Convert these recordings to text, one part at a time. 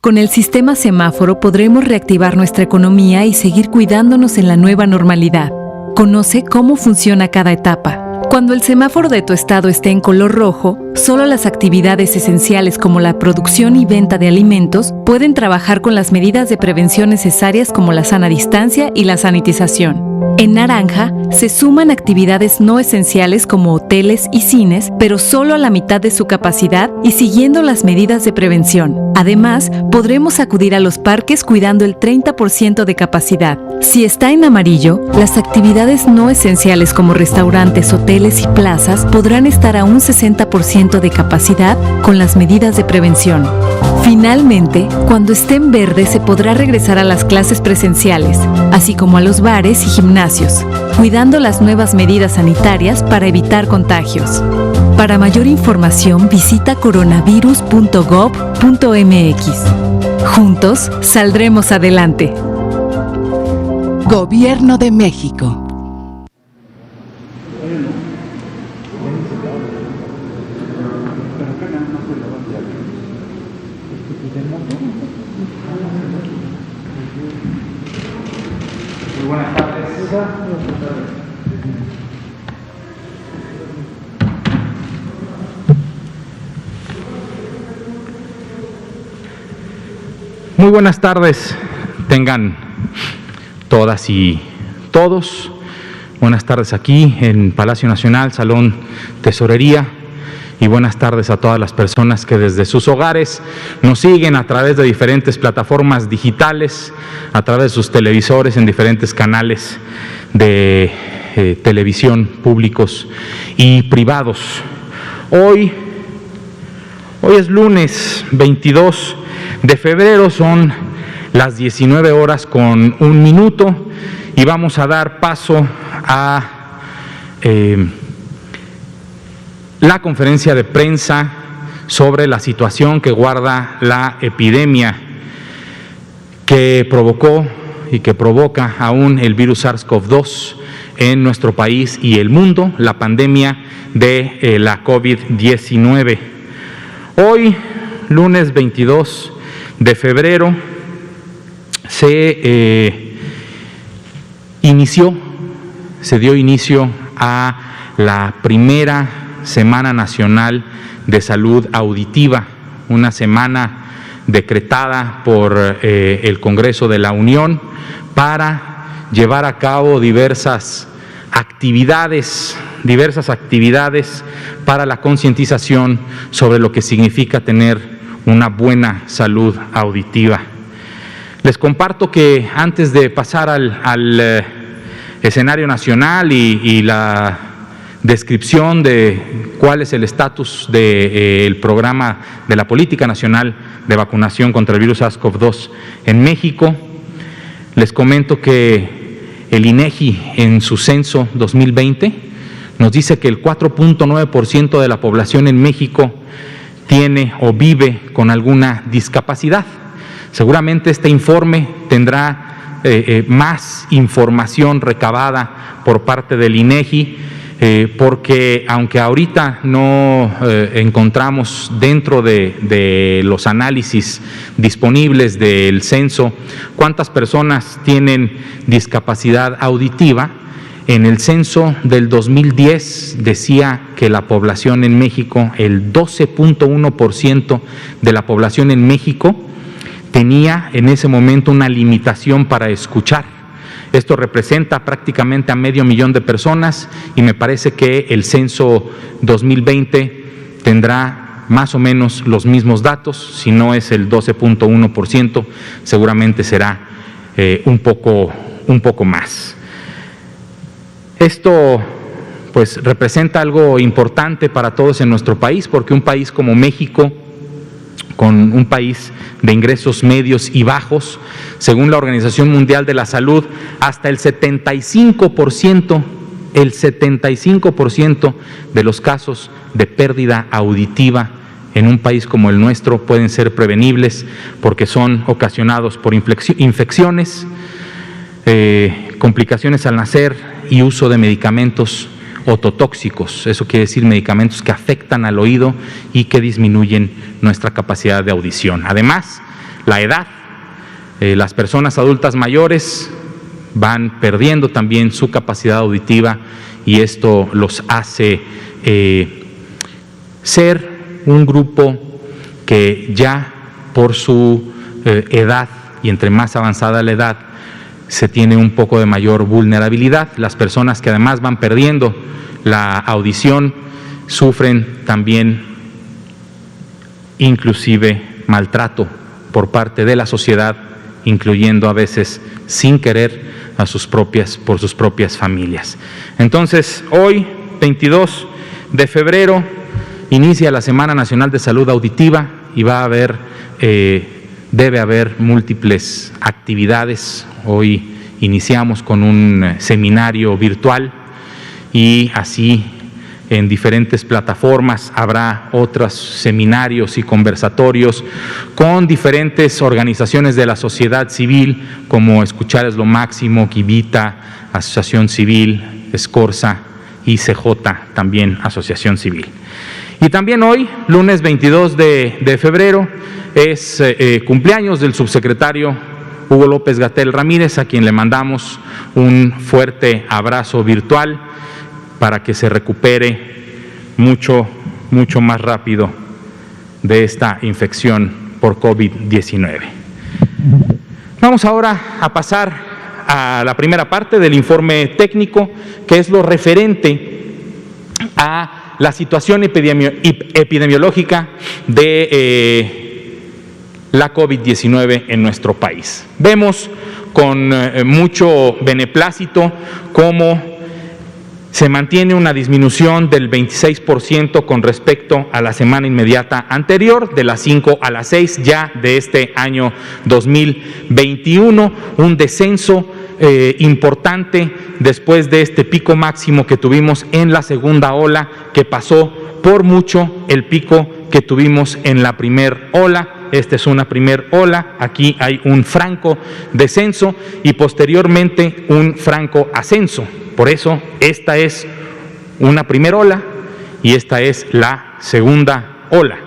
Con el sistema semáforo podremos reactivar nuestra economía y seguir cuidándonos en la nueva normalidad. Conoce cómo funciona cada etapa. Cuando el semáforo de tu estado esté en color rojo, solo las actividades esenciales como la producción y venta de alimentos pueden trabajar con las medidas de prevención necesarias como la sana distancia y la sanitización. En naranja, se suman actividades no esenciales como hoteles y cines, pero solo a la mitad de su capacidad y siguiendo las medidas de prevención. Además, podremos acudir a los parques cuidando el 30% de capacidad. Si está en amarillo, las actividades no esenciales como restaurantes, hoteles y plazas podrán estar a un 60% de capacidad con las medidas de prevención. Finalmente, cuando esté en verde se podrá regresar a las clases presenciales, así como a los bares y gimnasios, cuidando las nuevas medidas sanitarias para evitar contagios. Para mayor información visita coronavirus.gov.mx. Juntos saldremos adelante. Gobierno de México. Muy buenas tardes. Muy buenas tardes, tengan todas y todos. Buenas tardes aquí en Palacio Nacional, Salón Tesorería, y buenas tardes a todas las personas que desde sus hogares nos siguen a través de diferentes plataformas digitales, a través de sus televisores en diferentes canales de televisión públicos y privados. Hoy es lunes 22 de febrero, son las 19 horas con 1 minuto y vamos a dar paso a la conferencia de prensa sobre la situación que guarda la epidemia que provocó y que provoca aún el virus SARS-CoV-2 en nuestro país y el mundo, la pandemia de la COVID-19. Hoy, lunes 22 de febrero, se dio inicio a la primera Semana Nacional de Salud Auditiva, una semana decretada por el Congreso de la Unión para llevar a cabo diversas actividades para la concientización sobre lo que significa tener una buena salud auditiva. Les comparto que antes de pasar al escenario nacional y la descripción de cuál es el estatus del programa de la Política Nacional de Vacunación contra el virus SARS-CoV-2 en México, les comento que el INEGI en su censo 2020 nos dice que el 4.9% de la población en México tiene o vive con alguna discapacidad. Seguramente este informe tendrá más información recabada por parte del INEGI, porque aunque ahorita no encontramos dentro de los análisis disponibles del censo cuántas personas tienen discapacidad auditiva, en el censo del 2010 decía que la población en México, el 12.1% de la población en México tenía en ese momento una limitación para escuchar. Esto representa prácticamente a 500,000 de personas y me parece que el censo 2020 tendrá más o menos los mismos datos. Si no es el 12.1%, seguramente será un poco más. Esto pues representa algo importante para todos en nuestro país, porque un país como México, con un país de ingresos medios y bajos, según la Organización Mundial de la Salud, hasta el 75% de los casos de pérdida auditiva en un país como el nuestro pueden ser prevenibles porque son ocasionados por infecciones, complicaciones al nacer y uso de medicamentos ototóxicos. Eso quiere decir medicamentos que afectan al oído y que disminuyen nuestra capacidad de audición. Además, la edad. Las personas adultas mayores van perdiendo también su capacidad auditiva y esto los hace ser un grupo que ya por su edad y entre más avanzada la edad se tiene un poco de mayor vulnerabilidad. Las personas que además van perdiendo la audición sufren también inclusive maltrato por parte de la sociedad, incluyendo a veces sin querer por sus propias familias. Entonces, hoy, 22 de febrero, inicia la Semana Nacional de Salud Auditiva y debe haber múltiples actividades. Hoy iniciamos con un seminario virtual y así en diferentes plataformas habrá otros seminarios y conversatorios con diferentes organizaciones de la sociedad civil como Escuchar es lo Máximo, Kivita, Asociación Civil, Escorza y CJ, también Asociación Civil. Y también hoy, lunes 22 de febrero, es cumpleaños del subsecretario Hugo López-Gatell Ramírez, a quien le mandamos un fuerte abrazo virtual para que se recupere mucho más rápido de esta infección por COVID-19. Vamos ahora a pasar a la primera parte del informe técnico, que es lo referente a la situación epidemiológica de la COVID-19 en nuestro país. Vemos con mucho beneplácito cómo se mantiene una disminución del 26% con respecto a la semana inmediata anterior, de las 5 a las 6 ya de este año 2021, un descenso importante después de este pico máximo que tuvimos en la segunda ola, que pasó por mucho el pico que tuvimos en la primera ola. Esta es una primera ola, aquí hay un franco descenso y posteriormente un franco ascenso. Por eso esta es una primera ola y esta es la segunda ola.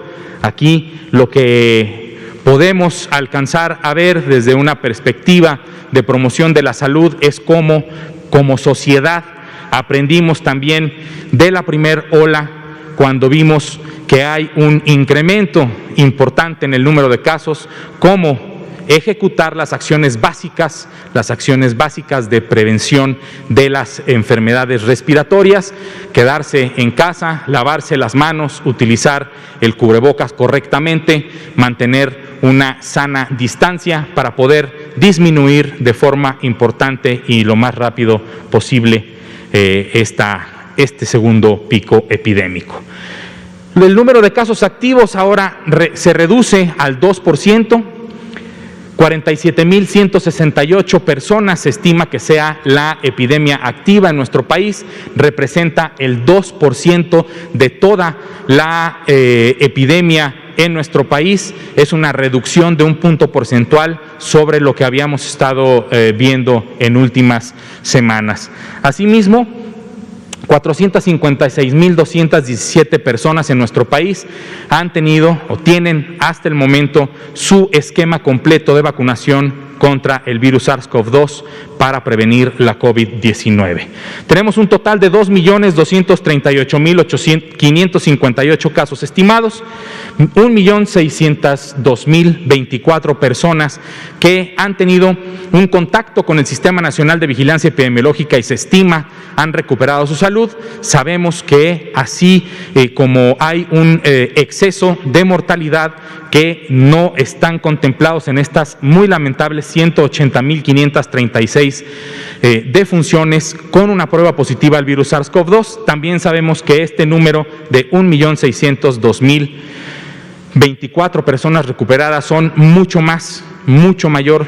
Aquí lo que podemos alcanzar a ver desde una perspectiva de promoción de la salud es cómo como sociedad aprendimos también de la primera ola cuando vimos que hay un incremento importante en el número de casos, cómo ejecutar las acciones básicas de prevención de las enfermedades respiratorias, quedarse en casa, lavarse las manos, utilizar el cubrebocas correctamente, mantener una sana distancia para poder disminuir de forma importante y lo más rápido posible este segundo pico epidémico. El número de casos activos ahora se reduce al 2%, 47,168 personas se estima que sea la epidemia activa en nuestro país, representa el 2% de toda la epidemia en nuestro país, es una reducción de un punto porcentual sobre lo que habíamos estado viendo en últimas semanas. Asimismo, 456,217 personas en nuestro país han tenido o tienen hasta el momento su esquema completo de vacunación contra el virus SARS-CoV-2 para prevenir la COVID-19. Tenemos un total de 2,238,558 casos estimados, 1,602,024 personas que han tenido un contacto con el Sistema Nacional de Vigilancia Epidemiológica y se estima han recuperado su salud. Sabemos que así como hay un exceso de mortalidad que no están contemplados en estas muy lamentables 180,536 defunciones con una prueba positiva al virus SARS-CoV-2. También sabemos que este número de 1,602,024 personas recuperadas son mucho mayor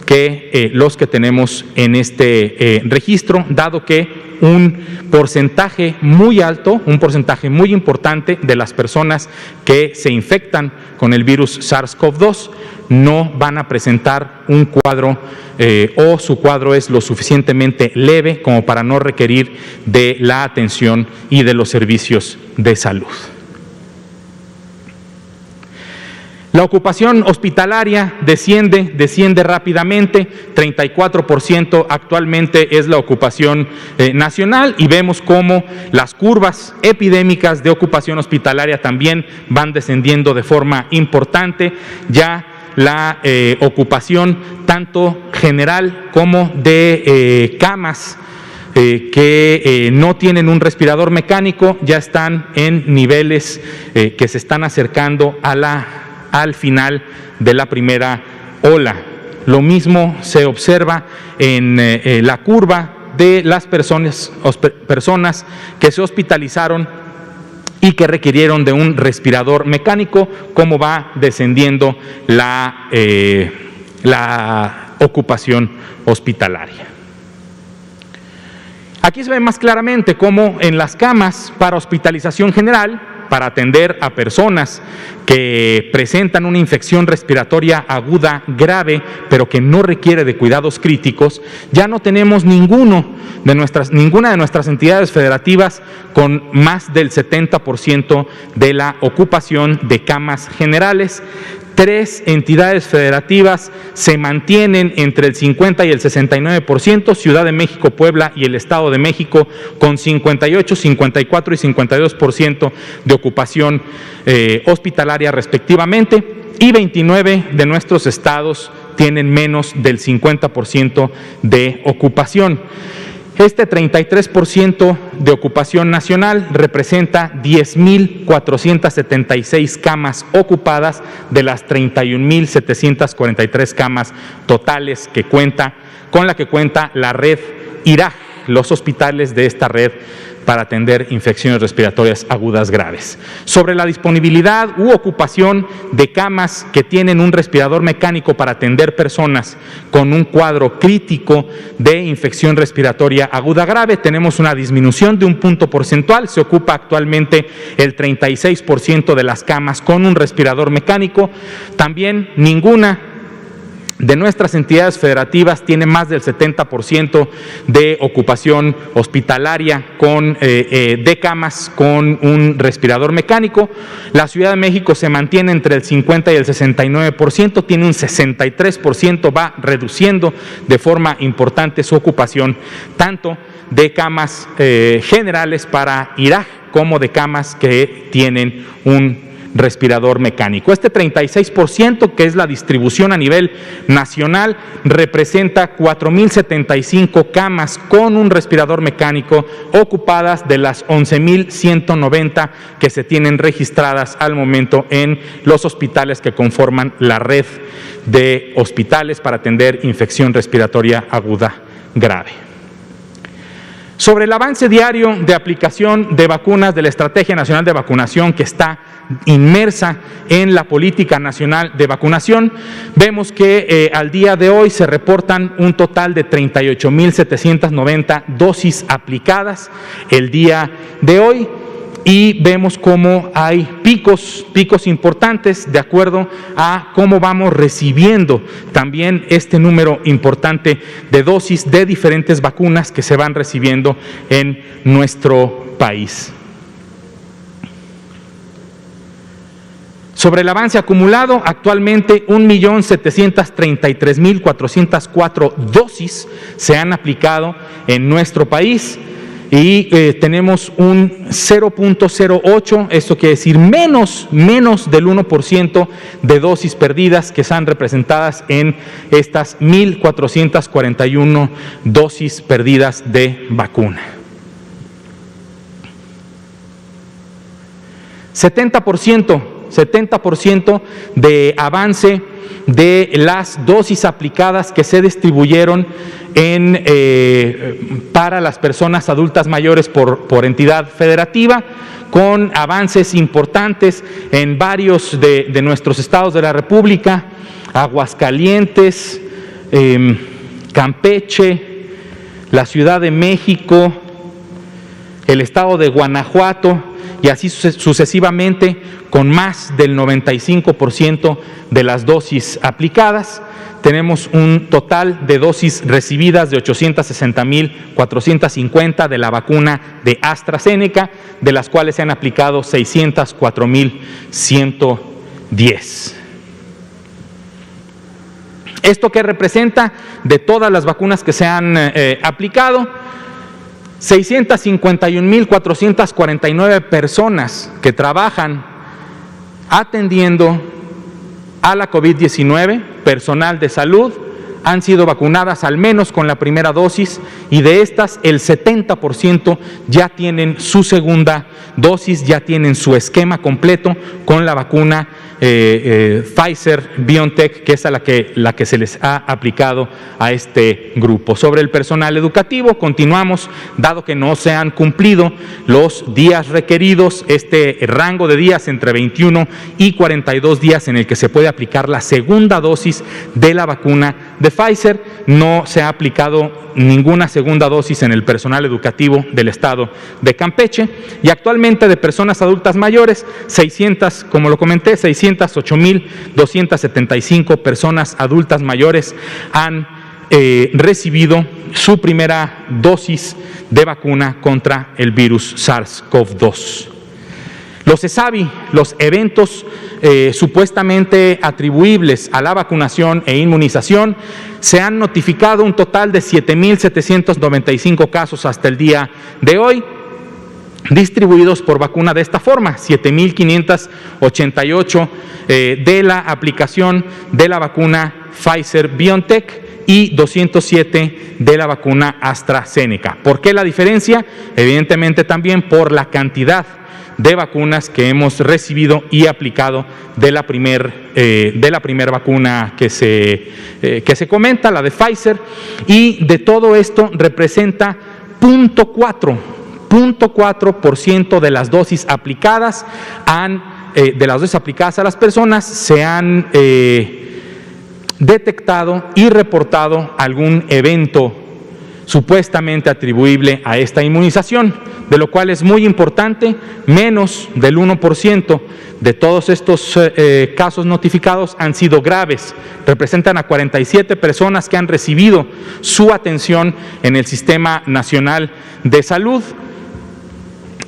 que los que tenemos en este registro, dado que un porcentaje muy alto, un porcentaje muy importante de las personas que se infectan con el virus SARS-CoV-2 no van a presentar un cuadro o su cuadro es lo suficientemente leve como para no requerir de la atención y de los servicios de salud. La ocupación hospitalaria desciende rápidamente, 34% actualmente es la ocupación nacional, y vemos cómo las curvas epidémicas de ocupación hospitalaria también van descendiendo de forma importante. Ya la ocupación tanto general como de camas que no tienen un respirador mecánico ya están en niveles que se están acercando al final de la primera ola. Lo mismo se observa en la curva de las personas que se hospitalizaron y que requirieron de un respirador mecánico, cómo va descendiendo la ocupación hospitalaria. Aquí se ve más claramente cómo en las camas para hospitalización general, para atender a personas que presentan una infección respiratoria aguda grave, pero que no requiere de cuidados críticos, ya no tenemos ninguna de nuestras entidades federativas con más del 70% de la ocupación de camas generales. 3 entidades federativas se mantienen entre el 50 y el 69%, Ciudad de México, Puebla y el Estado de México con 58, 54 y 52% de ocupación hospitalaria respectivamente, y 29 de nuestros estados tienen menos del 50% de ocupación. Este 33% de ocupación nacional representa 10.476 camas ocupadas de las 31.743 camas totales con la que cuenta la red IRAG, los hospitales de esta red para atender infecciones respiratorias agudas graves. Sobre la disponibilidad u ocupación de camas que tienen un respirador mecánico para atender personas con un cuadro crítico de infección respiratoria aguda grave, tenemos una disminución de un punto porcentual. Se ocupa actualmente el 36% de las camas con un respirador mecánico. También ninguna de nuestras entidades federativas tiene más del 70% de ocupación hospitalaria de camas con un respirador mecánico. La Ciudad de México se mantiene entre el 50 y el 69%, tiene un 63%, va reduciendo de forma importante su ocupación, tanto de camas generales para IRAG como de camas que tienen un respirador mecánico. Este 36%, que es la distribución a nivel nacional, representa 4.075 camas con un respirador mecánico ocupadas de las 11.190 que se tienen registradas al momento en los hospitales que conforman la red de hospitales para atender infección respiratoria aguda grave. Sobre el avance diario de aplicación de vacunas de la Estrategia Nacional de Vacunación, que está inmersa en la Política Nacional de Vacunación, vemos que al día de hoy se reportan un total de 38.790 dosis aplicadas el día de hoy, y vemos cómo hay picos importantes de acuerdo a cómo vamos recibiendo también este número importante de dosis de diferentes vacunas que se van recibiendo en nuestro país. Sobre el avance acumulado, actualmente 1.733.404 dosis se han aplicado en nuestro país, y tenemos un 0.08, esto quiere decir menos del 1% de dosis perdidas que están representadas en estas 1.441 dosis perdidas de vacuna. 70% de avance de las dosis aplicadas que se distribuyeron para las personas adultas mayores por entidad federativa, con avances importantes en varios de nuestros estados de la República: Aguascalientes, Campeche, la Ciudad de México, el estado de Guanajuato, y así sucesivamente, con más del 95% de las dosis aplicadas. Tenemos un total de dosis recibidas de 860.450 de la vacuna de AstraZeneca, de las cuales se han aplicado 604.110. ¿Esto qué representa? De todas las vacunas que se han aplicado, 651,449 personas que trabajan atendiendo a la COVID-19, personal de salud, han sido vacunadas al menos con la primera dosis, y de estas el 70% ya tienen su segunda dosis, ya tienen su esquema completo con la vacuna Pfizer BioNTech, que es la que se les ha aplicado a este grupo. Sobre el personal educativo, continuamos, dado que no se han cumplido los días requeridos, este rango de días entre 21 y 42 días en el que se puede aplicar la segunda dosis de la vacuna de Pfizer. No se ha aplicado ninguna segunda dosis en el personal educativo del estado de Campeche, y actualmente de personas adultas mayores, 608,275 personas adultas mayores han recibido su primera dosis de vacuna contra el virus SARS-CoV-2. Los ESAVI, los eventos supuestamente atribuibles a la vacunación e inmunización, se han notificado un total de 7,795 casos hasta el día de hoy, distribuidos por vacuna de esta forma: 7,588 de la aplicación de la vacuna Pfizer BioNTech y 207 de la vacuna AstraZeneca. ¿Por qué la diferencia? Evidentemente también por la cantidad de vacunas que hemos recibido y aplicado de la primera vacuna que se comenta, la de Pfizer, y de todo esto representa 0.4% de las dosis aplicadas a las personas se han detectado y reportado algún evento supuestamente atribuible a esta inmunización, de lo cual es muy importante. Menos del 1% de todos estos casos notificados han sido graves. Representan a 47 personas que han recibido su atención en el Sistema Nacional de Salud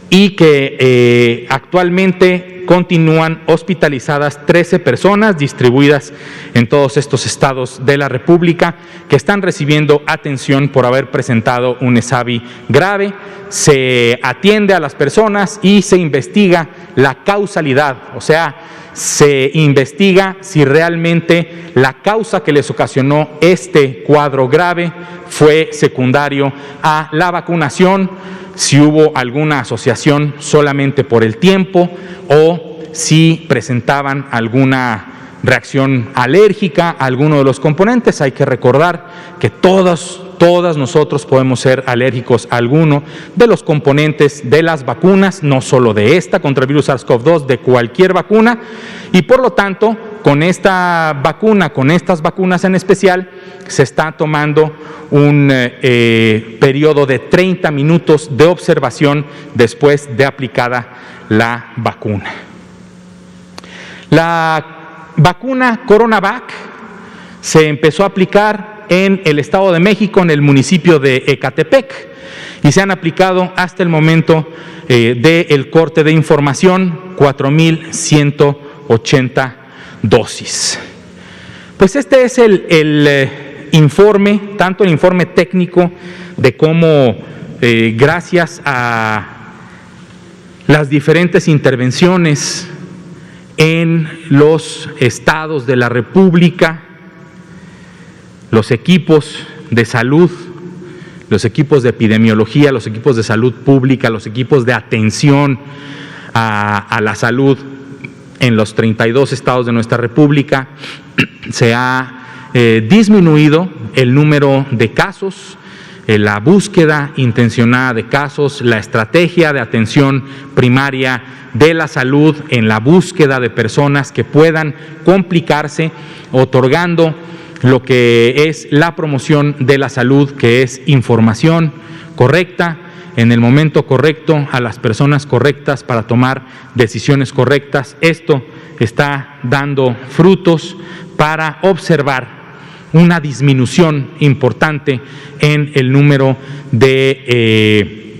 y que actualmente continúan hospitalizadas 13 personas distribuidas en todos estos estados de la República que están recibiendo atención por haber presentado un ESAVI grave. Se atiende a las personas y se investiga la causalidad, o sea, se investiga si realmente la causa que les ocasionó este cuadro grave fue secundario a la vacunación, si hubo alguna asociación solamente por el tiempo o si presentaban alguna reacción alérgica a alguno de los componentes. Hay que recordar que todas nosotros podemos ser alérgicos a alguno de los componentes de las vacunas, no solo de esta contra el virus SARS-CoV-2, de cualquier vacuna, y por lo tanto, con esta vacuna, con estas vacunas en especial, se está tomando un periodo de 30 minutos de observación después de aplicada la vacuna. La vacuna CoronaVac se empezó a aplicar en el Estado de México, en el municipio de Ecatepec, y se han aplicado hasta el momento del corte de información 4,180 dosis. Pues este es el informe, tanto el informe técnico de cómo gracias a las diferentes intervenciones en los estados de la República, los equipos de salud, los equipos de epidemiología, los equipos de salud pública, los equipos de atención a la salud en los 32 estados de nuestra República, se ha disminuido el número de casos, la búsqueda intencionada de casos, la estrategia de atención primaria de la salud en la búsqueda de personas que puedan complicarse, otorgando lo que es la promoción de la salud, que es información correcta, en el momento correcto, a las personas correctas para tomar decisiones correctas. Esto está dando frutos para observar una disminución importante en el número de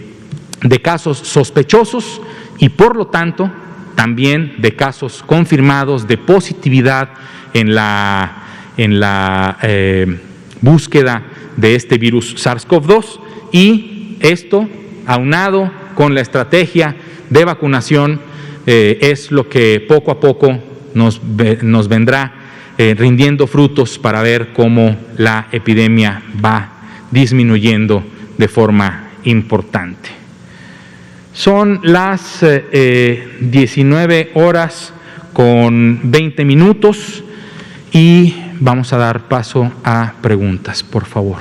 casos sospechosos y por lo tanto también de casos confirmados de positividad en la búsqueda de este virus SARS-CoV-2, y esto, aunado con la estrategia de vacunación, es lo que poco a poco nos vendrá rindiendo frutos para ver cómo la epidemia va disminuyendo de forma importante. Son las 19:20 y vamos a dar paso a preguntas, por favor.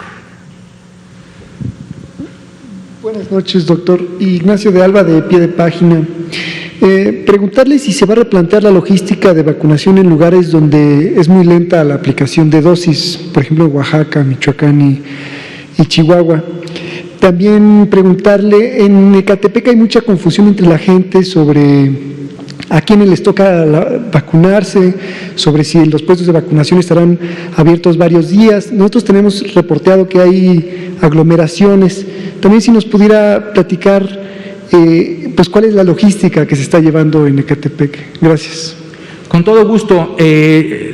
Buenas noches, doctor. Ignacio de Alba, de Pie de Página. Preguntarle si se va a replantear la logística de vacunación en lugares donde es muy lenta la aplicación de dosis, por ejemplo, Oaxaca, Michoacán y Chihuahua. También preguntarle, en Ecatepec hay mucha confusión entre la gente sobre a quiénes les toca vacunarse, sobre si los puestos de vacunación estarán abiertos varios días. Nosotros tenemos reporteado que hay aglomeraciones. También si nos pudiera platicar pues cuál es la logística que se está llevando en Ecatepec. Gracias. Con todo gusto.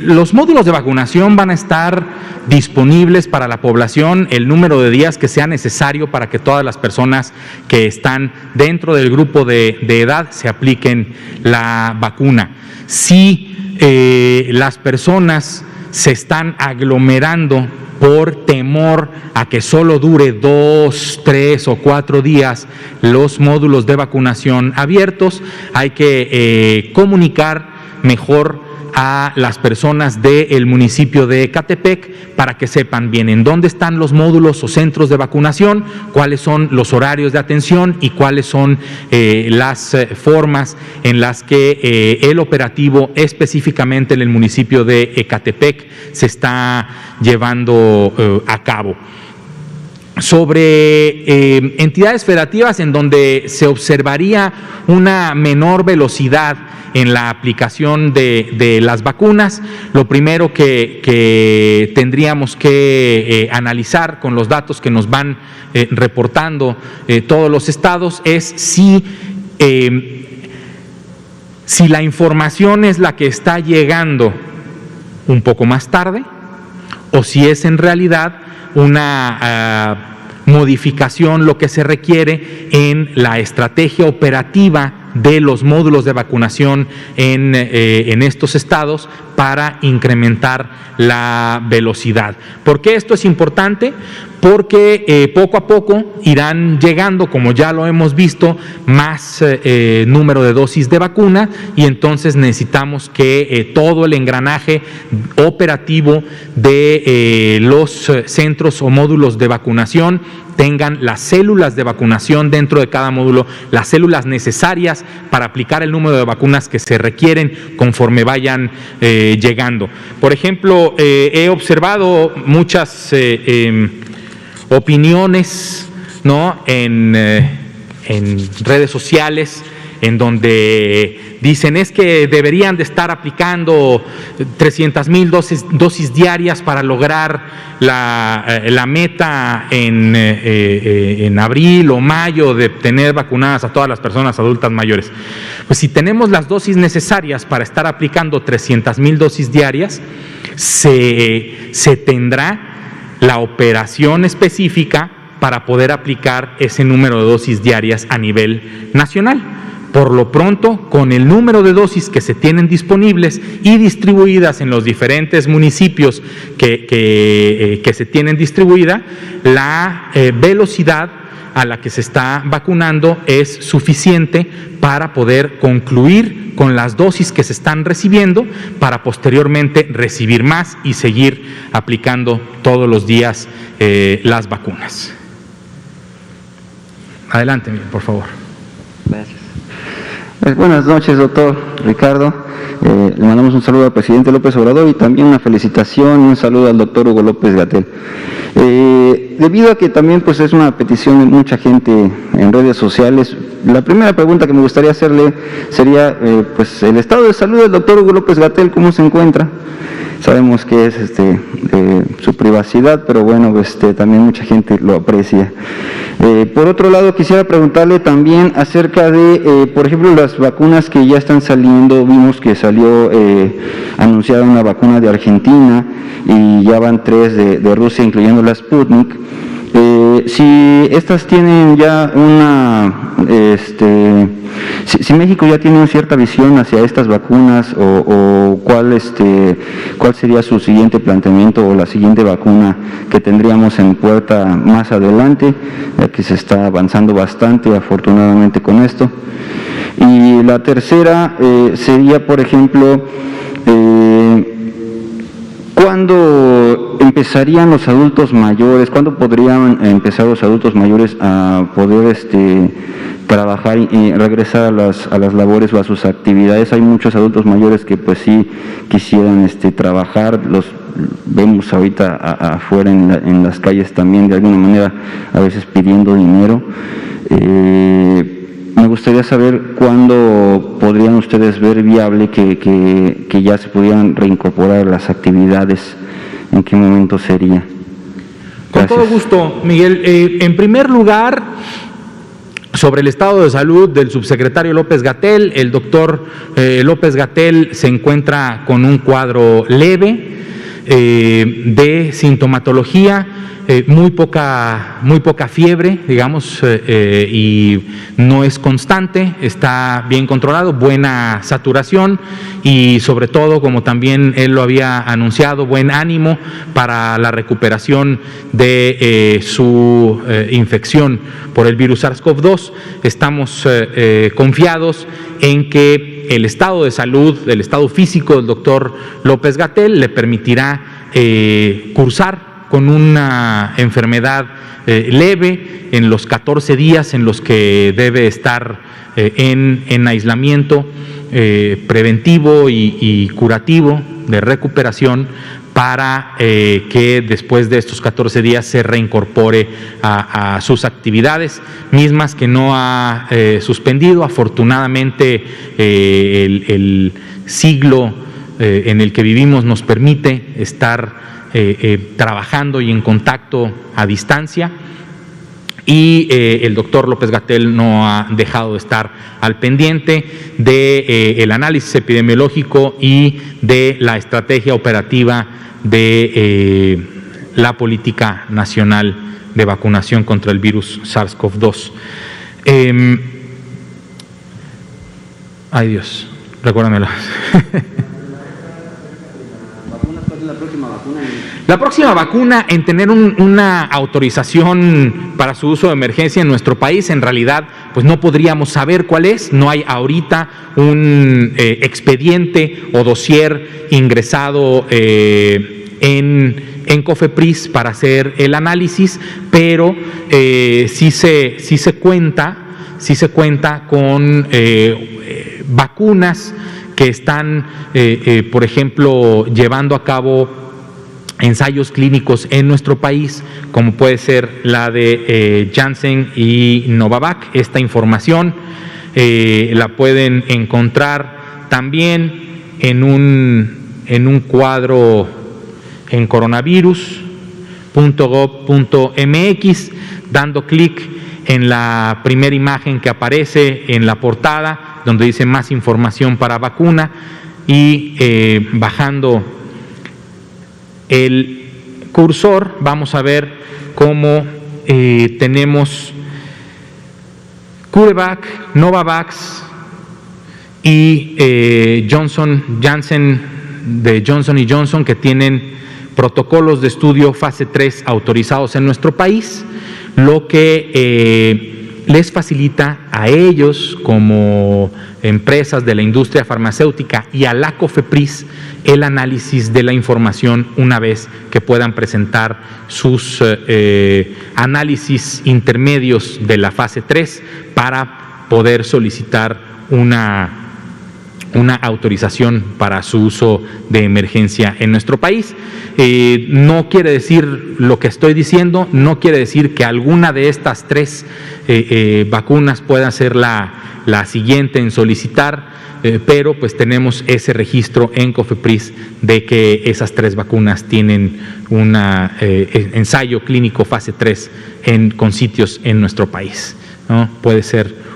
Los módulos de vacunación van a estar disponibles para la población el número de días que sea necesario para que todas las personas que están dentro del grupo de edad se apliquen la vacuna. Si las personas se están aglomerando por temor a que solo dure 2, 3 o 4 días los módulos de vacunación abiertos, hay que comunicar mejor a las personas del municipio de Ecatepec para que sepan bien en dónde están los módulos o centros de vacunación, cuáles son los horarios de atención y cuáles son las formas en las que el operativo específicamente en el municipio de Ecatepec se está llevando a cabo. Sobre entidades federativas en donde se observaría una menor velocidad en la aplicación de las vacunas, lo primero que tendríamos que analizar con los datos que nos van reportando todos los estados es si la información es la que está llegando un poco más tarde o si es en realidad una modificación lo que se requiere en la estrategia operativa de los módulos de vacunación en estos estados para incrementar la velocidad. ¿Por qué esto es importante? Porque poco a poco irán llegando, como ya lo hemos visto, más número de dosis de vacuna y entonces necesitamos que todo el engranaje operativo de los centros o módulos de vacunación tengan las células de vacunación dentro de cada módulo, las células necesarias para aplicar el número de vacunas que se requieren conforme vayan llegando. Por ejemplo, he observado muchas opiniones, ¿no?, en redes sociales en donde dicen es que deberían de estar aplicando 300,000 dosis diarias para lograr la meta en abril o mayo de tener vacunadas a todas las personas adultas mayores. Pues si tenemos las dosis necesarias para estar aplicando 300,000 dosis diarias, se tendrá la operación específica para poder aplicar ese número de dosis diarias a nivel nacional. Por lo pronto, con el número de dosis que se tienen disponibles y distribuidas en los diferentes municipios que se tienen distribuida, la velocidad a la que se está vacunando es suficiente para poder concluir con las dosis que se están recibiendo para posteriormente recibir más y seguir aplicando todos los días las vacunas. Adelante, por favor. Gracias. Buenas noches, doctor Ricardo. Le mandamos un saludo al presidente López Obrador y también una felicitación y un saludo al doctor Hugo López-Gatell. Debido a que también pues es una petición de mucha gente en redes sociales, la primera pregunta que me gustaría hacerle sería pues el estado de salud del doctor Hugo López-Gatell, ¿cómo se encuentra? Sabemos que es su privacidad, pero bueno, también mucha gente lo aprecia. Por otro lado, quisiera preguntarle también acerca de, por ejemplo, las vacunas que ya están saliendo. Vimos que salió anunciada una vacuna de Argentina y ya van 3 de Rusia, incluyendo la Sputnik. Si estas tienen ya si México ya tiene una cierta visión hacia estas vacunas, o cuál sería su siguiente planteamiento o la siguiente vacuna que tendríamos en puerta más adelante, ya que se está avanzando bastante afortunadamente con esto. Y la tercera sería, por ejemplo, ¿cuándo empezarían los adultos mayores? ¿Cuándo podrían empezar los adultos mayores a poder trabajar y regresar a las labores o a sus actividades? Hay muchos adultos mayores que pues sí quisieran trabajar, los vemos ahorita afuera en las calles también, de alguna manera, a veces pidiendo dinero. Me gustaría saber cuándo podrían ustedes ver viable que ya se pudieran reincorporar las actividades, en qué momento sería. Con todo gusto, Miguel. En primer lugar, sobre el estado de salud del subsecretario López-Gatell, el doctor López-Gatell se encuentra con un cuadro leve de sintomatología, muy poca fiebre, digamos, y no es constante, está bien controlado, buena saturación y sobre todo, como también él lo había anunciado, buen ánimo para la recuperación de su infección por el virus SARS-CoV-2. Estamos confiados en que el estado de salud, el estado físico del doctor López-Gatell le permitirá cursar con una enfermedad leve en los 14 días en los que debe estar en aislamiento preventivo y curativo de recuperación, para que después de estos 14 días se reincorpore a sus actividades, mismas que no ha suspendido. Afortunadamente el siglo en el que vivimos nos permite estar trabajando y en contacto a distancia, y el doctor López-Gatell no ha dejado de estar al pendiente del análisis epidemiológico y de la estrategia operativa de la política nacional de vacunación contra el virus SARS-CoV-2. Ay Dios, recuérdamelo. La próxima vacuna en tener una autorización para su uso de emergencia en nuestro país, en realidad, pues no podríamos saber cuál es. No hay ahorita un expediente o dossier ingresado en COFEPRIS para hacer el análisis, pero sí se cuenta con vacunas que están, por ejemplo, llevando a cabo ensayos clínicos en nuestro país, como puede ser la de Janssen y Novavax. Esta información la pueden encontrar también en un cuadro en coronavirus.gov.mx, dando clic en la primera imagen que aparece en la portada, donde dice más información para vacuna, y bajando el cursor vamos a ver cómo tenemos CureVac, Novavax y Janssen de Johnson & Johnson, que tienen protocolos de estudio fase 3 autorizados en nuestro país, lo que les facilita a ellos como empresas de la industria farmacéutica y a la COFEPRIS el análisis de la información una vez que puedan presentar sus análisis intermedios de la fase 3 para poder solicitar una una autorización para su uso de emergencia en nuestro país. No quiere decir lo que estoy diciendo, no quiere decir que alguna de estas 3 vacunas pueda ser la siguiente en solicitar, pero pues tenemos ese registro en COFEPRIS de que esas 3 vacunas tienen un ensayo clínico fase 3 con sitios en nuestro país, ¿no? Puede ser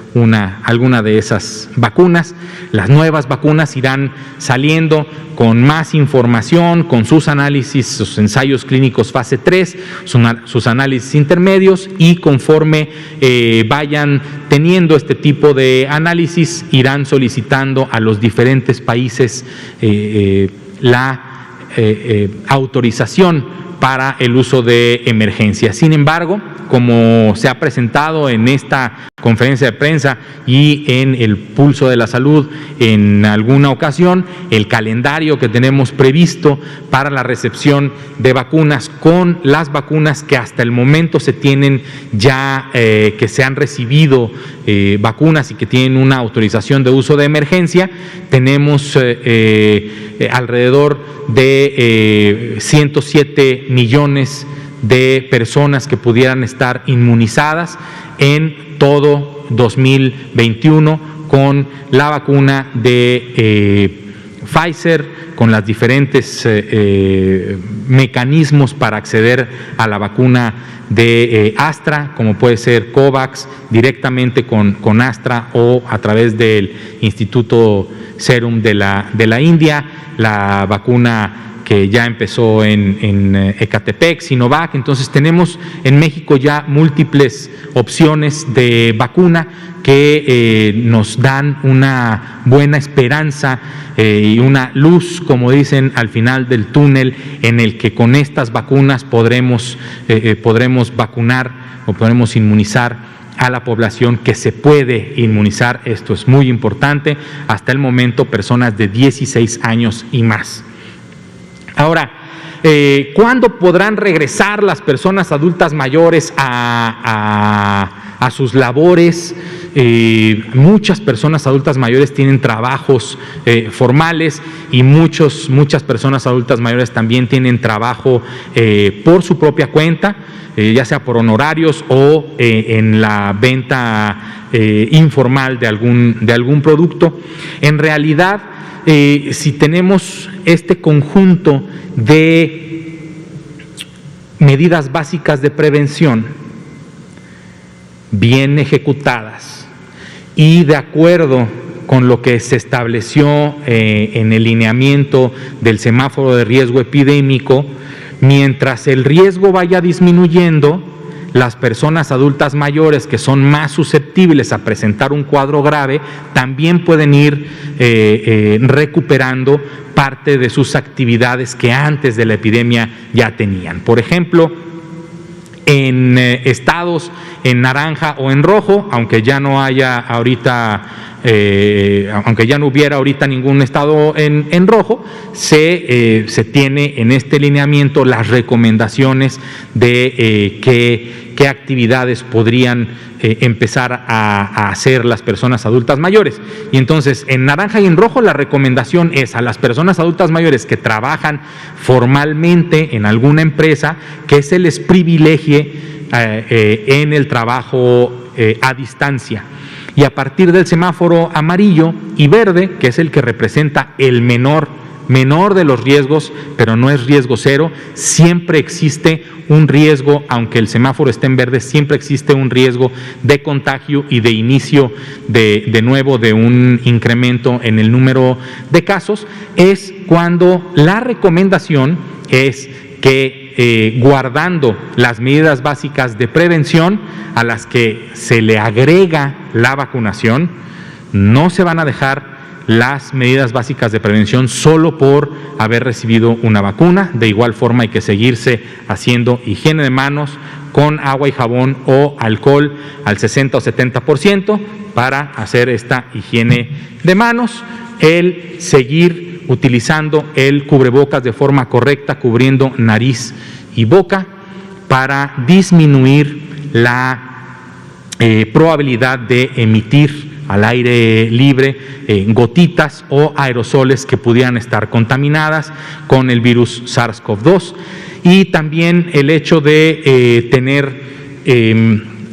alguna de esas vacunas. Las nuevas vacunas irán saliendo con más información, con sus análisis, sus ensayos clínicos fase 3, sus análisis intermedios, y conforme vayan teniendo este tipo de análisis, irán solicitando a los diferentes países la autorización para el uso de emergencia. Sin embargo, como se ha presentado en esta conferencia de prensa y en el Pulso de la Salud en alguna ocasión, el calendario que tenemos previsto para la recepción de vacunas, con las vacunas que hasta el momento se tienen ya, que se han recibido vacunas y que tienen una autorización de uso de emergencia, tenemos alrededor de 107 millones de personas que pudieran estar inmunizadas en todo 2021 con la vacuna de Pfizer, con los diferentes mecanismos para acceder a la vacuna de Astra, como puede ser COVAX, directamente con Astra o a través del Instituto Serum de la India, la vacuna que ya empezó en Ecatepec, Sinovac. Entonces tenemos en México ya múltiples opciones de vacuna que nos dan una buena esperanza y una luz, como dicen, al final del túnel, en el que con estas vacunas podremos vacunar o podremos inmunizar a la población que se puede inmunizar. Esto es muy importante. Hasta el momento, personas de 16 años y más. Ahora, ¿cuándo podrán regresar las personas adultas mayores a sus labores? Muchas personas adultas mayores tienen trabajos formales y muchas personas adultas mayores también tienen trabajo por su propia cuenta, ya sea por honorarios o en la venta informal de algún producto. En realidad, si tenemos este conjunto de medidas básicas de prevención bien ejecutadas y de acuerdo con lo que se estableció en el lineamiento del semáforo de riesgo epidémico, mientras el riesgo vaya disminuyendo, las personas adultas mayores que son más susceptibles a presentar un cuadro grave también pueden ir recuperando parte de sus actividades que antes de la epidemia ya tenían. Por ejemplo, en estados en naranja o en rojo, aunque ya no haya ahorita, aunque ya no hubiera ahorita ningún estado en rojo, se tiene en este lineamiento las recomendaciones de qué actividades podrían empezar a hacer las personas adultas mayores. Y entonces, en naranja y en rojo, la recomendación es a las personas adultas mayores que trabajan formalmente en alguna empresa que se les privilegie en el trabajo a distancia. Y a partir del semáforo amarillo y verde, que es el que representa el menor de los riesgos, pero no es riesgo cero, siempre existe un riesgo, aunque el semáforo esté en verde, siempre existe un riesgo de contagio y de inicio de nuevo de un incremento en el número de casos. Es cuando la recomendación es que guardando las medidas básicas de prevención a las que se le agrega la vacunación, no se van a dejar las medidas básicas de prevención solo por haber recibido una vacuna. De igual forma hay que seguirse haciendo higiene de manos con agua y jabón o alcohol al 60 o 70% para hacer esta higiene de manos, el seguir utilizando el cubrebocas de forma correcta, cubriendo nariz y boca para disminuir la probabilidad de emitir al aire libre gotitas o aerosoles que pudieran estar contaminadas con el virus SARS-CoV-2, y también el hecho de tener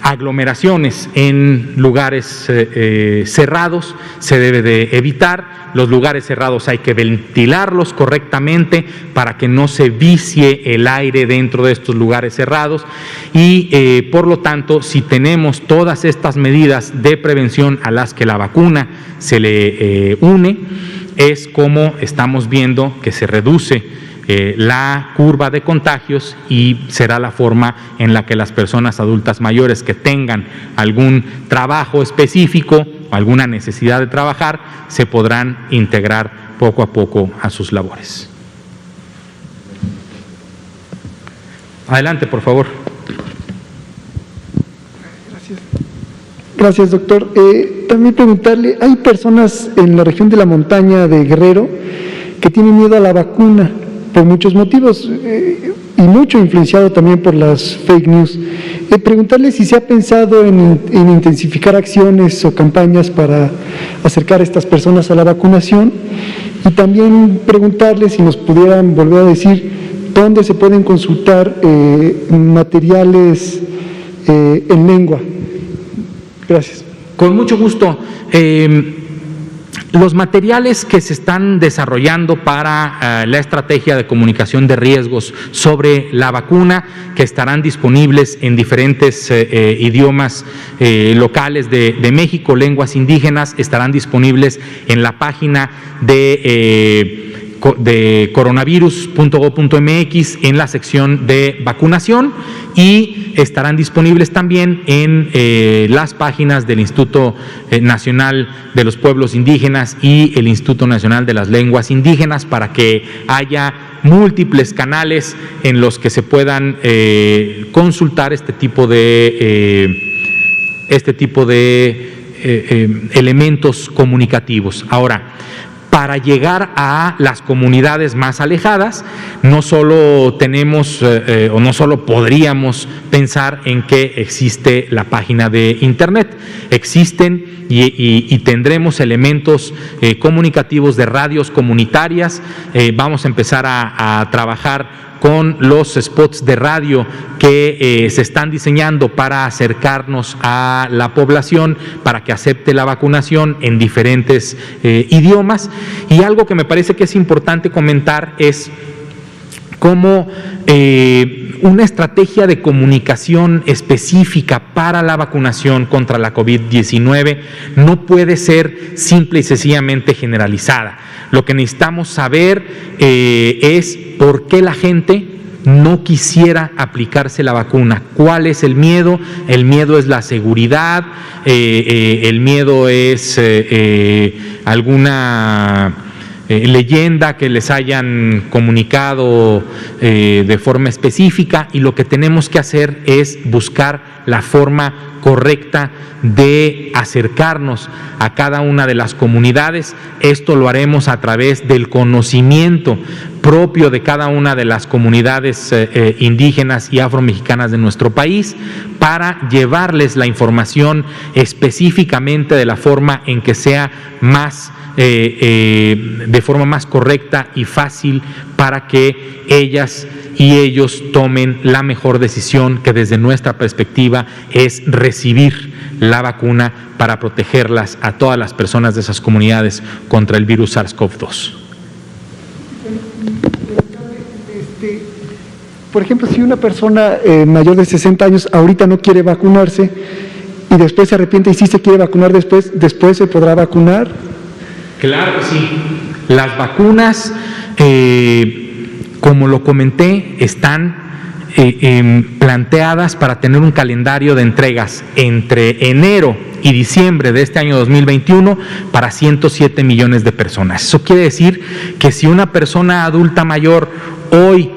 aglomeraciones en lugares cerrados se debe de evitar. Los lugares cerrados hay que ventilarlos correctamente para que no se vicie el aire dentro de estos lugares cerrados, y por lo tanto, si tenemos todas estas medidas de prevención a las que la vacuna se le une, es como estamos viendo que se reduce la curva de contagios, y será la forma en la que las personas adultas mayores que tengan algún trabajo específico, alguna necesidad de trabajar, se podrán integrar poco a poco a sus labores. Adelante, por favor. Gracias, doctor. También preguntarle, hay personas en la región de la montaña de Guerrero que tienen miedo a la vacuna por muchos motivos, y mucho influenciado también por las fake news. Preguntarle si se ha pensado en intensificar acciones o campañas para acercar a estas personas a la vacunación, y también preguntarle si nos pudieran volver a decir dónde se pueden consultar materiales en lengua. Gracias. Con mucho gusto. Los materiales que se están desarrollando para la estrategia de comunicación de riesgos sobre la vacuna, que estarán disponibles en diferentes idiomas locales de México, lenguas indígenas, estarán disponibles en la página de coronavirus.gov.mx en la sección de vacunación, y estarán disponibles también en las páginas del Instituto Nacional de los Pueblos Indígenas y el Instituto Nacional de las Lenguas Indígenas, para que haya múltiples canales en los que se puedan consultar este tipo de elementos comunicativos. Ahora, para llegar a las comunidades más alejadas, no solo tenemos o no solo podríamos pensar en que existe la página de internet, existen y tendremos elementos comunicativos de radios comunitarias. Vamos a empezar a trabajar con los spots de radio que se están diseñando para acercarnos a la población para que acepte la vacunación en diferentes idiomas. Y algo que me parece que es importante comentar es cómo una estrategia de comunicación específica para la vacunación contra la COVID-19 no puede ser simple y sencillamente generalizada. Lo que necesitamos saber es por qué la gente no quisiera aplicarse la vacuna. ¿Cuál es el miedo? El miedo es la seguridad, el miedo es alguna leyenda que les hayan comunicado de forma específica, y lo que tenemos que hacer es buscar la forma correcta de acercarnos a cada una de las comunidades. Esto lo haremos a través del conocimiento propio de cada una de las comunidades indígenas y afromexicanas de nuestro país, para llevarles la información específicamente de la forma en que sea más de forma más correcta y fácil, para que ellas y ellos tomen la mejor decisión, que desde nuestra perspectiva es recibir la vacuna para protegerlas a todas las personas de esas comunidades contra el virus SARS-CoV-2. Por ejemplo, si una persona mayor de 60 años ahorita no quiere vacunarse y después se arrepiente y sí se quiere vacunar después ¿se podrá vacunar? Claro que sí. Las vacunas, como lo comenté, están planteadas para tener un calendario de entregas entre enero y diciembre de este año 2021 para 107 millones de personas. Eso quiere decir que si una persona adulta mayor hoy,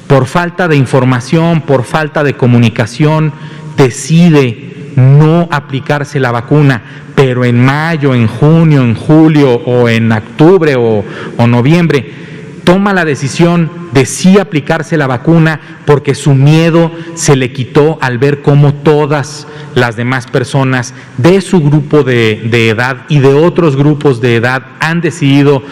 por falta de información, por falta de comunicación, decide no aplicarse la vacuna, pero en mayo, en junio, en julio o en octubre o noviembre toma la decisión de sí aplicarse la vacuna porque su miedo se le quitó al ver cómo todas las demás personas de su grupo de edad y de otros grupos de edad han decidido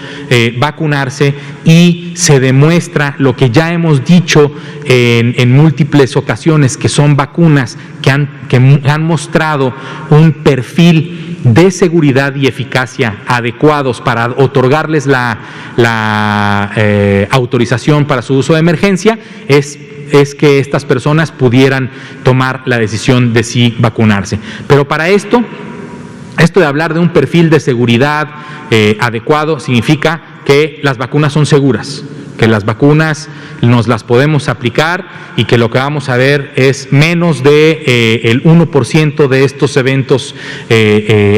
vacunarse, y se demuestra lo que ya hemos dicho en múltiples ocasiones, que son vacunas que han mostrado un perfil de seguridad y eficacia adecuados para otorgarles la autorización para su uso de emergencia, es que estas personas pudieran tomar la decisión de sí vacunarse. Pero para esto de hablar de un perfil de seguridad adecuado significa que las vacunas son seguras, que las vacunas nos las podemos aplicar y que lo que vamos a ver es menos de el 1% de estos eventos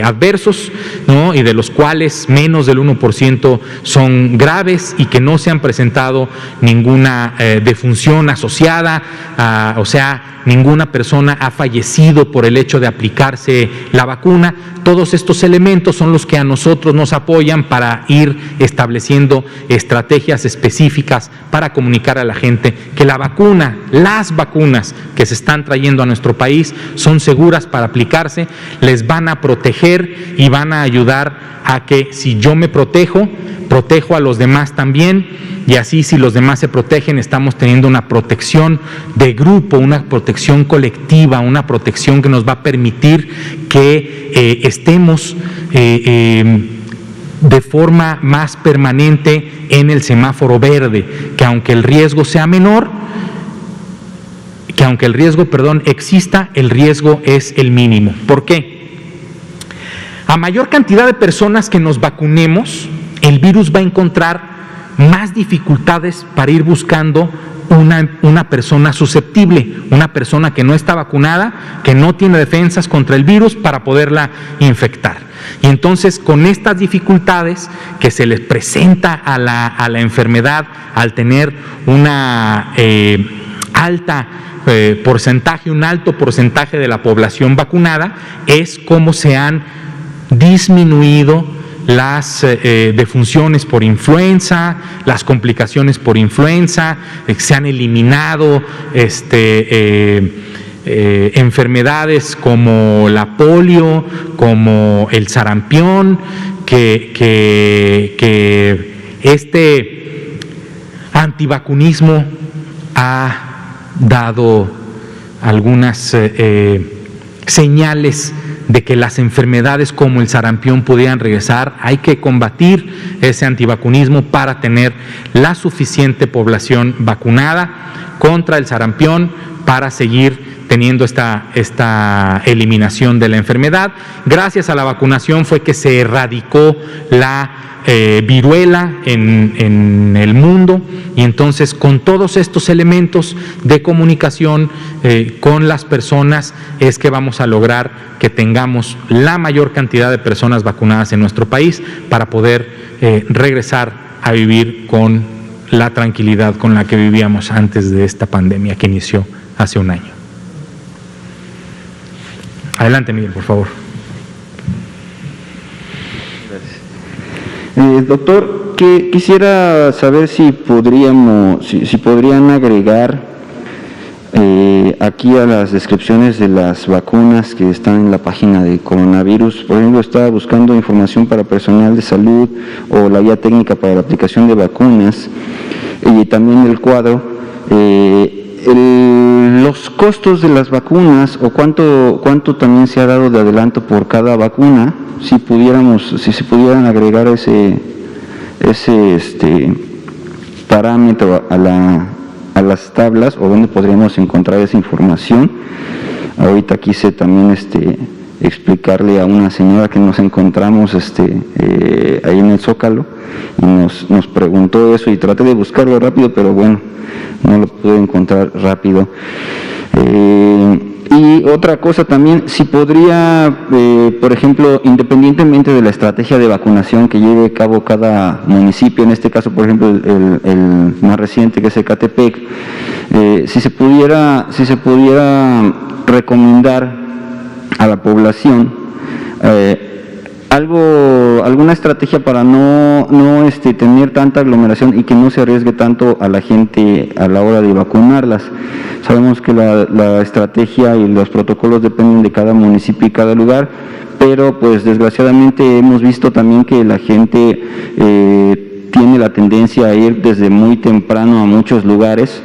adversos, ¿no? Y de los cuales menos del 1% son graves y que no se han presentado ninguna defunción asociada, o sea, ninguna persona ha fallecido por el hecho de aplicarse la vacuna. Todos estos elementos son los que a nosotros nos apoyan para ir estableciendo estrategias específicas para comunicar a la gente que la vacuna, las vacunas que se están trayendo a nuestro país son seguras para aplicarse, les van a proteger y van a ayudar a que si yo me protejo a los demás también, y así si los demás se protegen estamos teniendo una protección de grupo, una protección colectiva, una protección que nos va a permitir que estemos de forma más permanente en el semáforo verde, que aunque el riesgo sea menor, exista, el riesgo es el mínimo. ¿Por qué? A mayor cantidad de personas que nos vacunemos, el virus va a encontrar más dificultades para ir buscando una persona susceptible, una persona que no está vacunada, que no tiene defensas contra el virus para poderla infectar. Y entonces, con estas dificultades que se les presenta a la enfermedad al tener una un alto porcentaje de la población vacunada, es como se han disminuido las defunciones por influenza, las complicaciones por influenza, se han eliminado enfermedades como la polio, como el sarampión, que este antivacunismo ha dado algunas señales de que las enfermedades como el sarampión pudieran regresar. Hay que combatir ese antivacunismo para tener la suficiente población vacunada contra el sarampión para seguir teniendo esta eliminación de la enfermedad. Gracias a la vacunación fue que se erradicó la viruela en el mundo, y entonces con todos estos elementos de comunicación con las personas es que vamos a lograr que tengamos la mayor cantidad de personas vacunadas en nuestro país para poder regresar a vivir con la tranquilidad con la que vivíamos antes de esta pandemia que inició hace un año. Adelante, Miguel, por favor. Doctor, quisiera saber si podrían agregar aquí a las descripciones de las vacunas que están en la página de coronavirus. Por ejemplo, estaba buscando información para personal de salud o la guía técnica para la aplicación de vacunas, y también el cuadro, los costos de las vacunas o cuánto también se ha dado de adelanto por cada vacuna. Si se pudieran agregar ese parámetro a las tablas, o dónde podríamos encontrar esa información. Ahorita quise también explicarle a una señora que nos encontramos ahí en el Zócalo, y nos preguntó eso, y traté de buscarlo rápido, pero bueno, no lo pude encontrar rápido. Y otra cosa también, si podría, por ejemplo, independientemente de la estrategia de vacunación que lleve a cabo cada municipio, en este caso, por ejemplo, el más reciente, que es Ecatepec, si se pudiera recomendar a la población alguna estrategia para no tener tanta aglomeración y que no se arriesgue tanto a la gente a la hora de vacunarlas. Sabemos que la estrategia y los protocolos dependen de cada municipio y cada lugar, pero pues desgraciadamente hemos visto también que la gente tiene la tendencia a ir desde muy temprano a muchos lugares.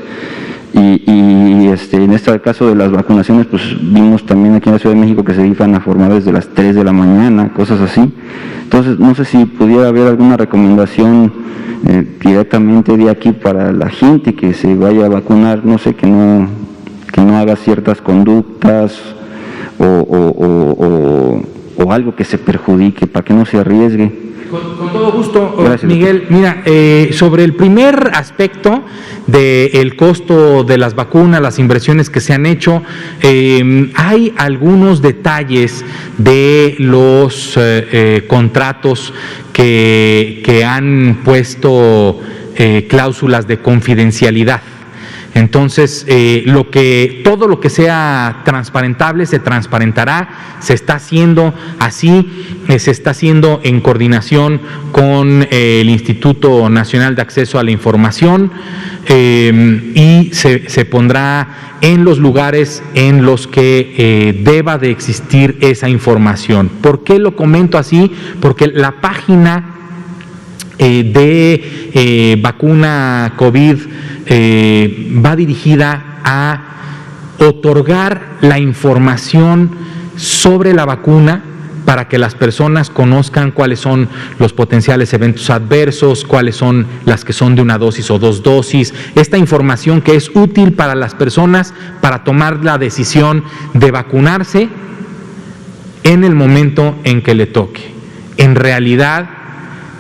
Y en este caso de las vacunaciones, pues vimos también aquí en la Ciudad de México que se iban a formar desde las 3 de la mañana, cosas así. Entonces, no sé si pudiera haber alguna recomendación directamente de aquí para la gente que se vaya a vacunar, no sé, que no haga ciertas conductas o algo que se perjudique, para que no se arriesgue. Con todo gusto. Gracias, Miguel. Mira, sobre el primer aspecto del costo de las vacunas, las inversiones que se han hecho, hay algunos detalles de los contratos que han puesto cláusulas de confidencialidad. Entonces, todo lo que sea transparentable se transparentará, se está haciendo así, se está haciendo en coordinación con el Instituto Nacional de Acceso a la Información y se pondrá en los lugares en los que deba de existir esa información. ¿Por qué lo comento así? Porque la página de vacuna COVID va dirigida a otorgar la información sobre la vacuna para que las personas conozcan cuáles son los potenciales eventos adversos, cuáles son las que son de una dosis o 2 dosis, esta información que es útil para las personas para tomar la decisión de vacunarse en el momento en que le toque. En realidad,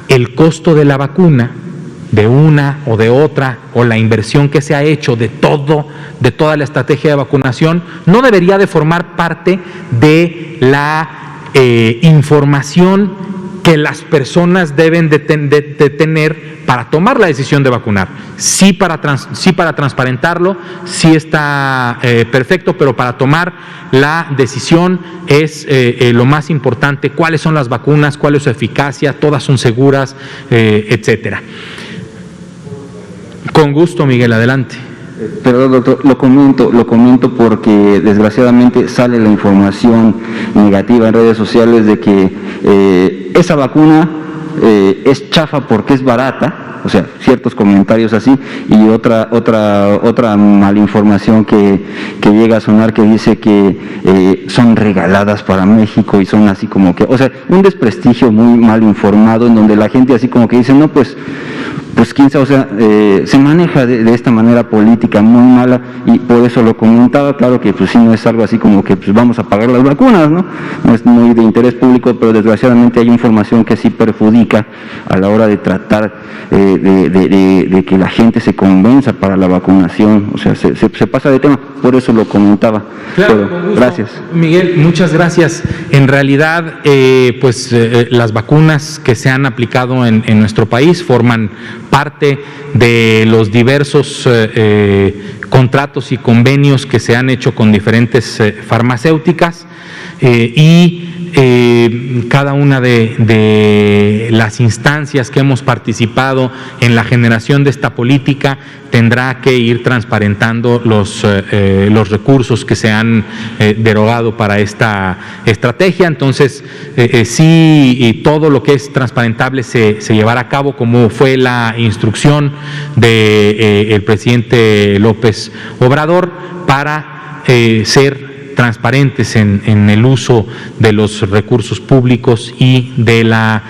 el costo de la vacuna, de una o de otra, o la inversión que se ha hecho de toda la estrategia de vacunación, no debería de formar parte de la información que las personas deben de tener para tomar la decisión de vacunar. Sí para transparentarlo, sí está perfecto, pero para tomar la decisión es lo más importante: cuáles son las vacunas, cuál es su eficacia, todas son seguras, etcétera. Con gusto, Miguel, adelante. Perdón, doctor, lo comento porque desgraciadamente sale la información negativa en redes sociales de que esa vacuna es chafa porque es barata, o sea, ciertos comentarios así, y otra malinformación que llega a sonar que dice que son regaladas para México y son así como que, o sea, un desprestigio muy mal informado en donde la gente así como que dice, no, pues quién sabe, o sea, se maneja de esta manera política muy mala, y por eso lo comentaba. Claro que pues sí, no es algo así como que pues vamos a pagar las vacunas, ¿no? No es muy de interés público, pero desgraciadamente hay información que sí perjudica a la hora de tratar de que la gente se convenza para la vacunación, o sea, se pasa de tema, por eso lo comentaba. Claro, pero, con gusto. Gracias. Miguel, muchas gracias. En realidad, las vacunas que se han aplicado en nuestro país forman parte de los diversos contratos y convenios que se han hecho con diferentes farmacéuticas y cada una de las instancias que hemos participado en la generación de esta política tendrá que ir transparentando los recursos que se han derogado para esta estrategia. Entonces, sí, todo lo que es transparentable se llevará a cabo, como fue la instrucción del presidente López Obrador, para ser transparentes en el uso de los recursos públicos y de la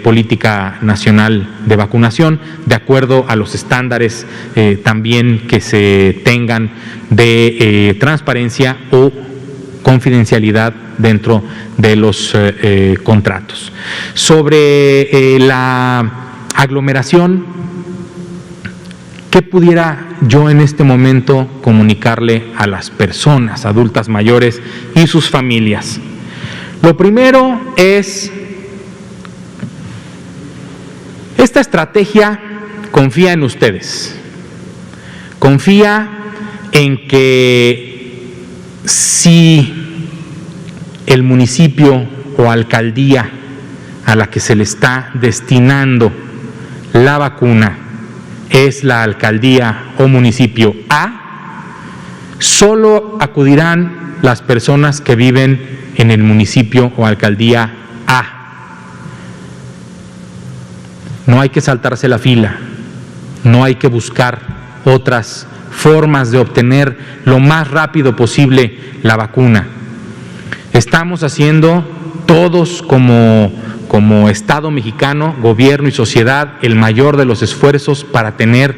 política nacional de vacunación, de acuerdo a los estándares también que se tengan de transparencia o confidencialidad dentro de los contratos. Sobre la aglomeración, ¿qué pudiera yo en este momento comunicarle a las personas adultas mayores y sus familias? Lo primero es, esta estrategia confía en ustedes, confía en que si el municipio o alcaldía a la que se le está destinando la vacuna es la alcaldía o municipio A, solo acudirán las personas que viven en el municipio o alcaldía A. No hay que saltarse la fila, no hay que buscar otras formas de obtener lo más rápido posible la vacuna. Estamos haciendo todos como Estado mexicano, gobierno y sociedad, el mayor de los esfuerzos para tener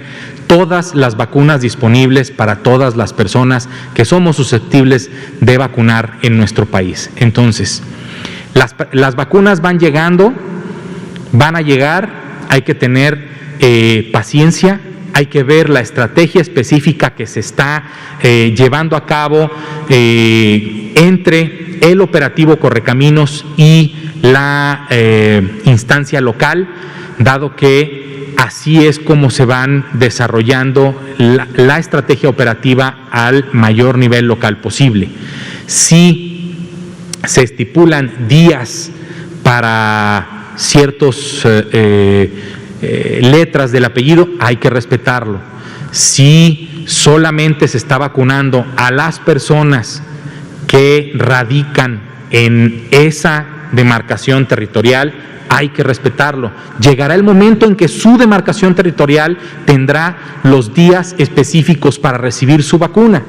todas las vacunas disponibles para todas las personas que somos susceptibles de vacunar en nuestro país. Entonces, las vacunas van llegando, van a llegar, hay que tener paciencia, hay que ver la estrategia específica que se está llevando a cabo entre el operativo Correcaminos y la instancia local, dado que así es como se van desarrollando la estrategia operativa al mayor nivel local posible. Si se estipulan días para ciertos letras del apellido, hay que respetarlo. Si solamente se está vacunando a las personas que radican en esa demarcación territorial, hay que respetarlo. Llegará el momento en que su demarcación territorial tendrá los días específicos para recibir su vacuna.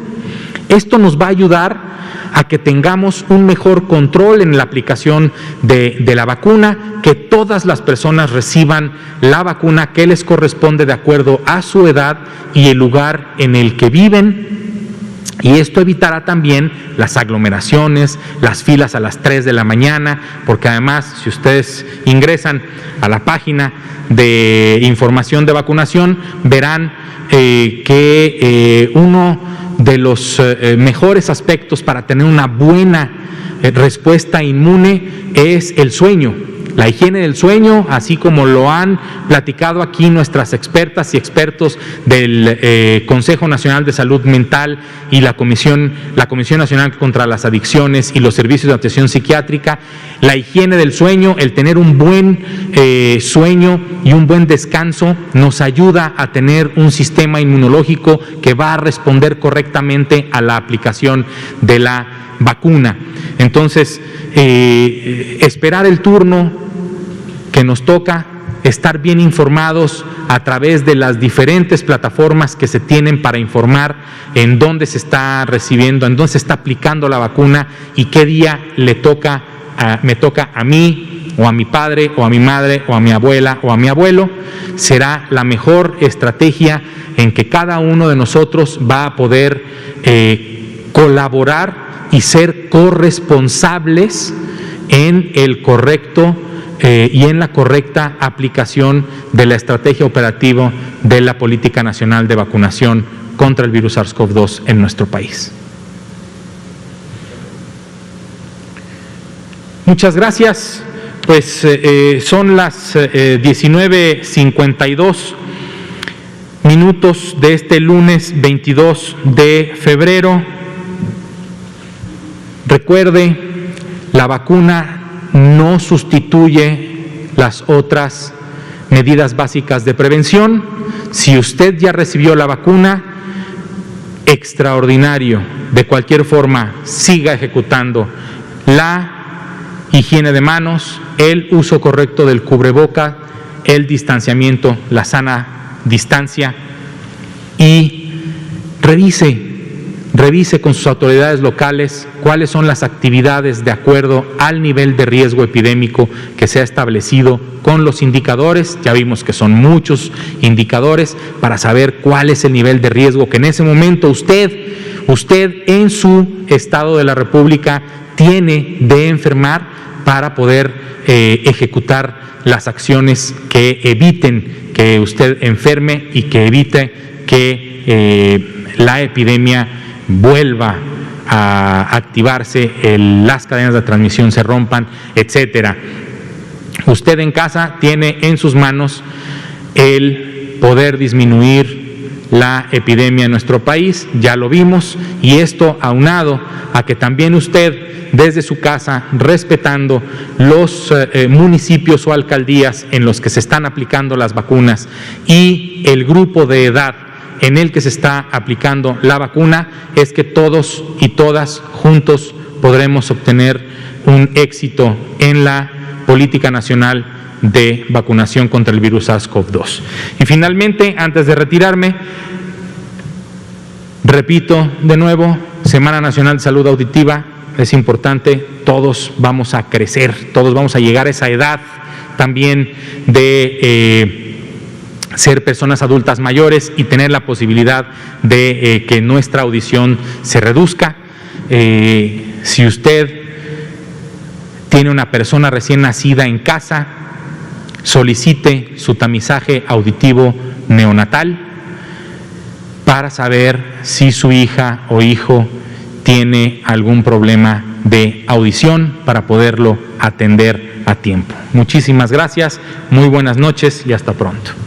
Esto nos va a ayudar a que tengamos un mejor control en la aplicación de la vacuna, que todas las personas reciban la vacuna que les corresponde de acuerdo a su edad y el lugar en el que viven. Y esto evitará también las aglomeraciones, las filas a las 3 de la mañana, porque además, si ustedes ingresan a la página de información de vacunación, verán que uno de los mejores aspectos para tener una buena respuesta inmune es el sueño. La higiene del sueño, así como lo han platicado aquí nuestras expertas y expertos del Consejo Nacional de Salud Mental y la Comisión Nacional contra las Adicciones y los Servicios de Atención Psiquiátrica, la higiene del sueño, el tener un buen sueño y un buen descanso nos ayuda a tener un sistema inmunológico que va a responder correctamente a la aplicación de la vacuna. Entonces, esperar el turno que nos toca, estar bien informados a través de las diferentes plataformas que se tienen para informar en dónde se está recibiendo, en dónde se está aplicando la vacuna y qué día me toca a mí o a mi padre o a mi madre o a mi abuela o a mi abuelo, será la mejor estrategia en que cada uno de nosotros va a poder colaborar y ser corresponsables en el correcto y en la correcta aplicación de la estrategia operativa de la Política Nacional de Vacunación contra el virus SARS-CoV-2 en nuestro país. Muchas gracias. Pues son las 19:52 minutos de este lunes 22 de febrero. Recuerde, la vacuna no sustituye las otras medidas básicas de prevención. Si usted ya recibió la vacuna, extraordinario. De cualquier forma, siga ejecutando la higiene de manos, el uso correcto del cubreboca, el distanciamiento, la sana distancia, y revise con sus autoridades locales cuáles son las actividades de acuerdo al nivel de riesgo epidémico que se ha establecido con los indicadores. Ya vimos que son muchos indicadores para saber cuál es el nivel de riesgo que en ese momento usted en su estado de la República tiene de enfermar para poder ejecutar las acciones que eviten que usted enferme y que evite que la epidemia vuelva a activarse, las cadenas de transmisión se rompan, etcétera. Usted en casa tiene en sus manos el poder disminuir la epidemia en nuestro país, ya lo vimos, y esto aunado a que también usted desde su casa, respetando los municipios o alcaldías en los que se están aplicando las vacunas y el grupo de edad en el que se está aplicando la vacuna, es que todos y todas juntos podremos obtener un éxito en la política nacional de vacunación contra el virus SARS-CoV-2. Y finalmente, antes de retirarme, repito de nuevo, Semana Nacional de Salud Auditiva, es importante, todos vamos a crecer, todos vamos a llegar a esa edad también de ser personas adultas mayores y tener la posibilidad de que nuestra audición se reduzca. Si usted tiene una persona recién nacida en casa, solicite su tamizaje auditivo neonatal para saber si su hija o hijo tiene algún problema de audición para poderlo atender a tiempo. Muchísimas gracias, muy buenas noches y hasta pronto.